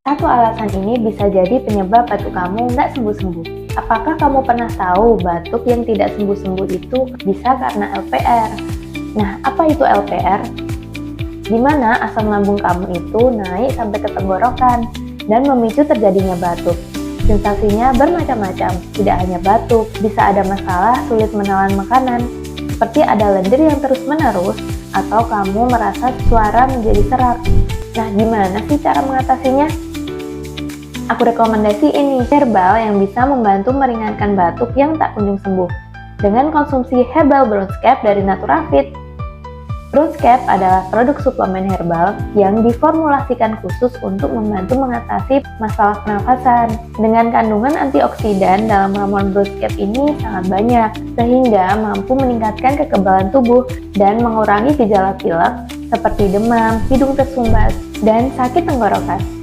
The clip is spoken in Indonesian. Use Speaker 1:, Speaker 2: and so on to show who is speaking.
Speaker 1: Satu alasan ini bisa jadi penyebab batuk kamu nggak sembuh-sembuh. Apakah kamu pernah tahu batuk yang tidak sembuh-sembuh itu bisa karena LPR? Nah, apa itu LPR? Di mana asam lambung kamu itu naik sampai ke tenggorokan dan memicu terjadinya batuk. Sensasinya bermacam-macam, tidak hanya batuk, bisa ada masalah sulit menelan makanan, seperti ada lendir yang terus-menerus, atau kamu merasa suara menjadi serak. Nah, gimana sih cara mengatasinya? Aku rekomendasi ini, herbal yang bisa membantu meringankan batuk yang tak kunjung sembuh. Dengan konsumsi herbal bronze-cap dari Naturafit. Bronze-cap adalah produk suplemen herbal yang diformulasikan khusus untuk membantu mengatasi masalah pernafasan. Dengan kandungan antioksidan dalam ramuan bronze-cap ini sangat banyak, sehingga mampu meningkatkan kekebalan tubuh dan mengurangi gejala pilek seperti demam, hidung tersumbat, dan sakit tenggorokan.